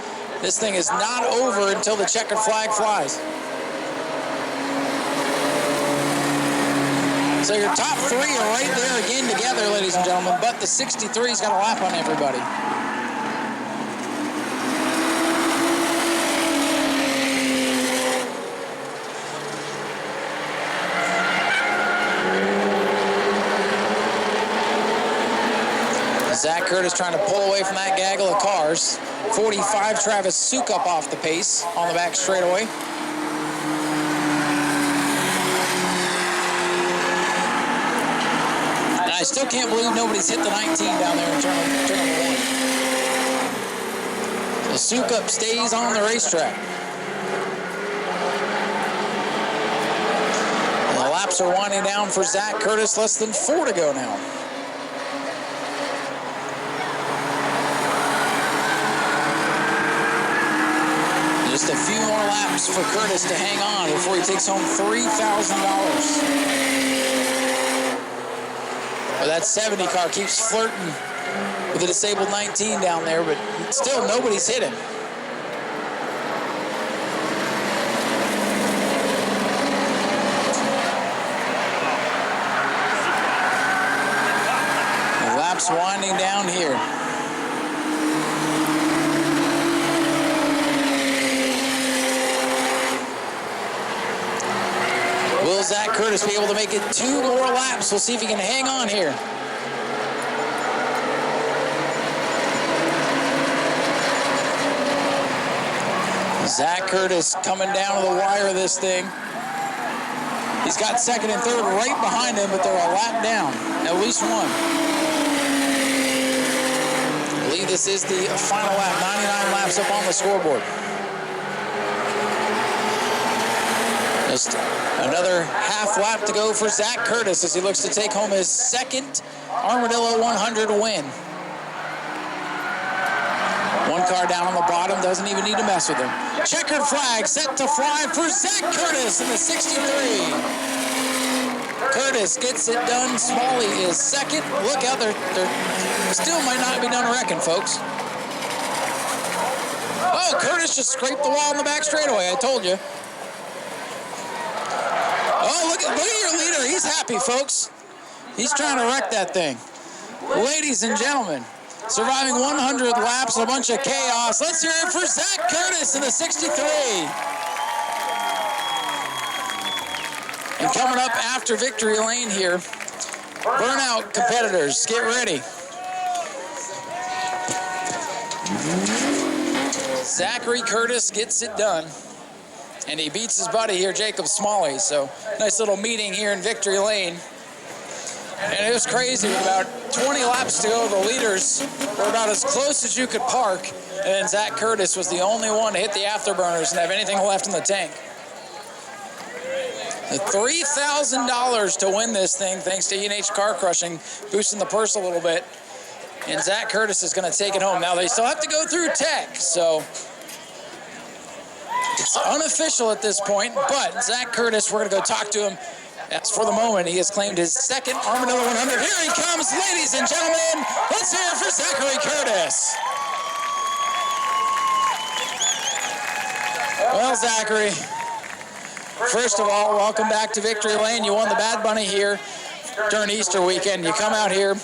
this thing is not over until the checkered flag flies. So your top 3 are right there again together, ladies and gentlemen, but the 63's got a lap on everybody. Zach Curtis trying to pull away from that gaggle of cars. 45, Travis Sukup off the pace on the back straightaway. And I still can't believe nobody's hit the 19 down there in turn number 1. So Sukup stays on the racetrack. And the laps are winding down for Zach Curtis. Less than 4 to go now. Just a few more laps for Curtis to hang on before he takes home $3,000. Well, that 70 car keeps flirting with the disabled 19 down there, but still nobody's hit him. The laps winding down here. Will Zach Curtis be able to make it 2 more laps? We'll see if he can hang on here. Zach Curtis coming down to the wire of this thing. He's got second and third right behind him, but they're a lap down, at least one. I believe this is the final lap, 99 laps up on the scoreboard. Just another half lap to go for Zach Curtis as he looks to take home his second Armadillo 100 win. One car down on the bottom, doesn't even need to mess with him. Checkered flag set to fly for Zach Curtis in the 63. Curtis gets it done. Smalley is second. Look out, there still might not be done wrecking, folks. Oh, Curtis just scraped the wall in the back straightaway, I told you. Oh, look at your leader. He's happy, folks. He's trying to wreck that thing. Ladies and gentlemen, surviving 100 laps and a bunch of chaos. Let's hear it for Zach Curtis in the 63. And coming up after victory lane here, burnout competitors, get ready. Zachary Curtis gets it done. and he beats his buddy here, Jacob Smalley. So nice little meeting here in Victory Lane. And it was crazy. With about 20 laps to go, the leaders were about as close as you could park. And then Zach Curtis was the only one to hit the afterburners and have anything left in the tank. The $3,000 to win this thing, thanks to E&H Car Crushing, boosting the purse a little bit. And Zach Curtis is going to take it home. Now, they still have to go through tech, so it's unofficial at this point. But Zach Curtis, we're going to go talk to him. As for the moment, he has claimed his second Armadillo 100. Here he comes, ladies and gentlemen. Let's hear it for Zachary Curtis. Well, Zachary, first of all, welcome back to Victory Lane. You won the Bad Bunny here during Easter weekend. You come out here,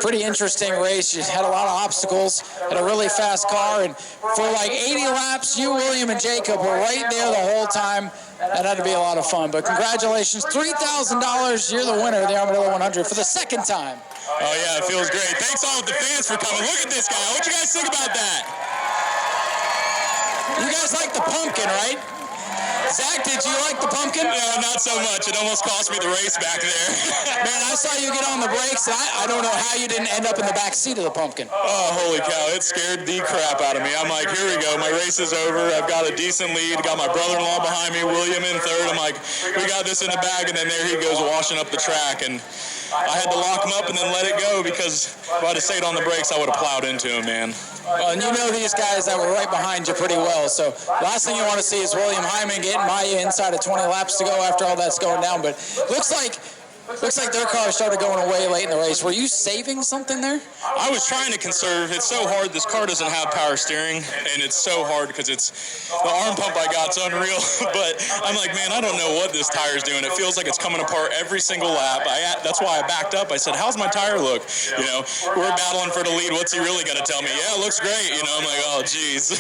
pretty interesting race. You had a lot of obstacles, had a really fast car, and for like 80 laps, you, William, and Jacob were right there the whole time. That had to be a lot of fun, but congratulations, $3,000. You're the winner of the Armadillo 100 for the second time. Oh yeah, it feels great. Thanks all of the fans for coming. Look at this guy. What you guys think about that? You guys like the pumpkin, right? Zach, did you like the pumpkin? No, not so much. It almost cost me the race back there. Man, I saw you get on the brakes, and I don't know how you didn't end up in the back seat of the pumpkin. Oh, holy cow. It scared the crap out of me. I'm like, here we go. My race is over. I've got a decent lead. Got my brother-in-law behind me, William in third. I'm like, we got this in the bag, and then there he goes washing up the track. And I had to lock him up and then let it go because if I'd have stayed on the brakes, I would have plowed into him, man. Well, and you know these guys that were right behind you pretty well, so last thing you want to see is William Hyman getting by you inside of 20 laps to go after all that's going down, but looks like their car started going away late in the race. Were you saving something there? I was trying to conserve. It's so hard. This car doesn't have power steering, and it's so hard because it's the arm pump I got's unreal. But I'm like, man, I don't know what this tire's doing. It feels like it's coming apart every single lap. That's why I backed up. I said, how's my tire look? You know, we're battling for the lead. What's he really going to tell me? Yeah, it looks great. You know, I'm like, oh, geez.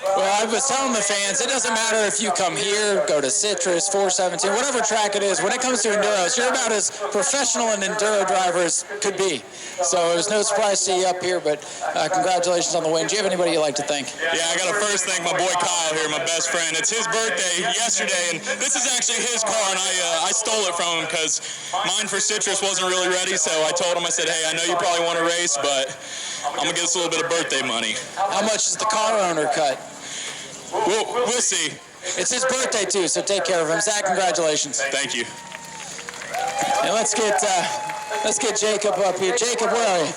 Well, I was telling the fans, it doesn't matter if you come here, go to Citrus, 417, whatever track it is. When it comes to Enduros, you're about as professional an Enduro driver as could be. So it was no surprise to see you up here, but congratulations on the win. Do you have anybody you'd like to thank? Yeah, I got to first thank my boy Kyle here, my best friend. It's his birthday yesterday, and this is actually his car, and I stole it from him because mine for Citrus wasn't really ready, so I told him, I said, hey, I know you probably want to race, but I'm going to get us a little bit of birthday money. How much is the car owner cut? We'll see. It's his birthday, too, so take care of him. Zach, congratulations. Thank you. And let's get Jacob up here. Jacob, where are you?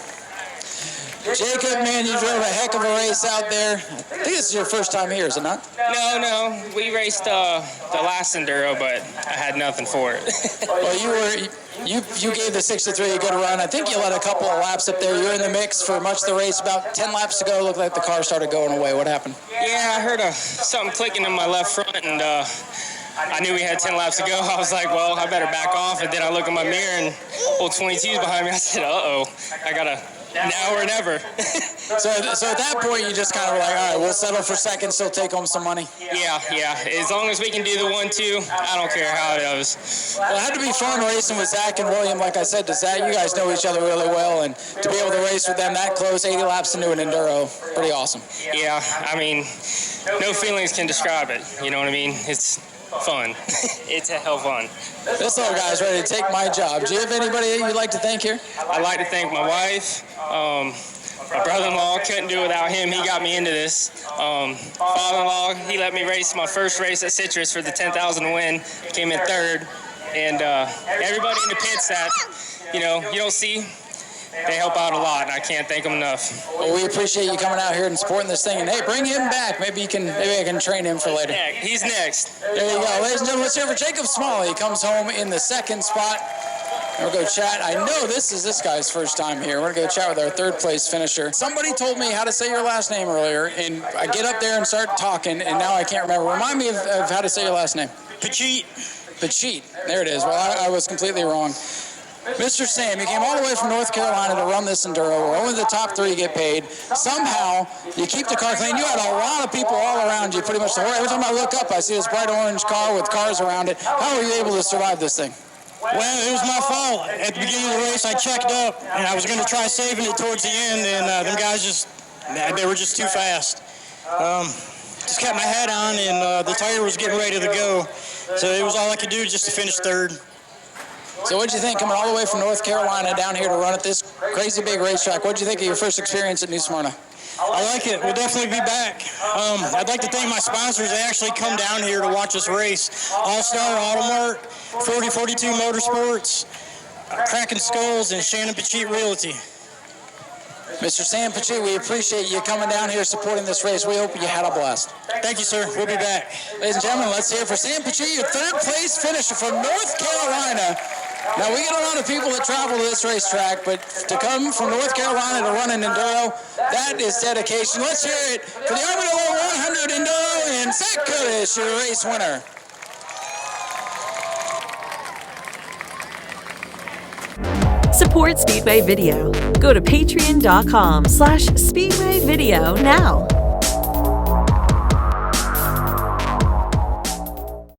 Jacob, man, you drove a heck of a race out there. I think this is your first time here, is it not? No. We raced the last Enduro, but I had nothing for it. Well, you gave the 63 a good run. I think you led a couple of laps up there. You were in the mix for much of the race. About 10 laps to go, looked like the car started going away. What happened? Yeah, I heard something clicking in my left front, and I knew we had 10 laps to go. I was like, well, I better back off. And then I look in my mirror, and old 22's behind me. I said, uh-oh, I got to now or never. So at that point, you just kind of were like, all right, we'll settle for second, still take home some money? Yeah. As long as we can do the 1-2, I don't care how it goes. Well, it had to be fun racing with Zach and William. Like I said to Zach, you guys know each other really well, and to be able to race with them that close, 80 laps into an Enduro, pretty awesome. Yeah, I mean, no feelings can describe it. You know what I mean? It's fun. It's a hell fun. This little guy's ready to take my job. Do you have anybody you'd like to thank here? I'd like to thank my wife. My brother-in-law, couldn't do it without him. He got me into this. Father-in-law, he let me race my first race at Citrus for the 10,000 win. Came in third. And everybody in the pits that, you don't see, they help out a lot, and I can't thank them enough. Well, we appreciate you coming out here and supporting this thing. And hey, bring him back. Maybe I can train him for later. He's next. There you go. Ladies and gentlemen, let's hear for Jacob Smalley. He comes home in the second spot. We'll go chat. I know this is this guy's first time here. We're going to go chat with our third place finisher. Somebody told me how to say your last name earlier, and I get up there and start talking, and now I can't remember. Remind me of how to say your last name. Petit. There it is. Well, I was completely wrong. Mr. Sam, you came all the way from North Carolina to run this Enduro, where only the top three get paid. Somehow, you keep the car clean. You had a lot of people all around you, pretty much the whole. Every time I look up, I see this bright orange car with cars around it. How were you able to survive this thing? Well, it was my fault. At the beginning of the race, I checked up, and I was going to try saving it towards the end, and them guys they were just too fast. just kept my hat on, and the tire was getting ready to go. So it was all I could do just to finish third. So what'd you think coming all the way from North Carolina down here to run at this crazy big racetrack? What'd you think of your first experience at New Smyrna? I like it. We'll definitely be back. I'd like to thank my sponsors. They actually come down here to watch us race. All-Star Automart, 4042 Motorsports, Cracking Skulls, and Shannon Pachit Realty. Mr. Sam Pachit, we appreciate you coming down here supporting this race. We hope you had a blast. Thank you, sir. We'll be back. Ladies and gentlemen, let's hear it for Sam Pachit, your third place finisher from North Carolina. Now, we get a lot of people that travel to this racetrack, but to come from North Carolina to run an Enduro, that is dedication. Let's hear it for the Armadillo 100 Enduro and Zach Curtis, your race winner. Support Speedway Video. Go to patreon.com/Speedway Video now.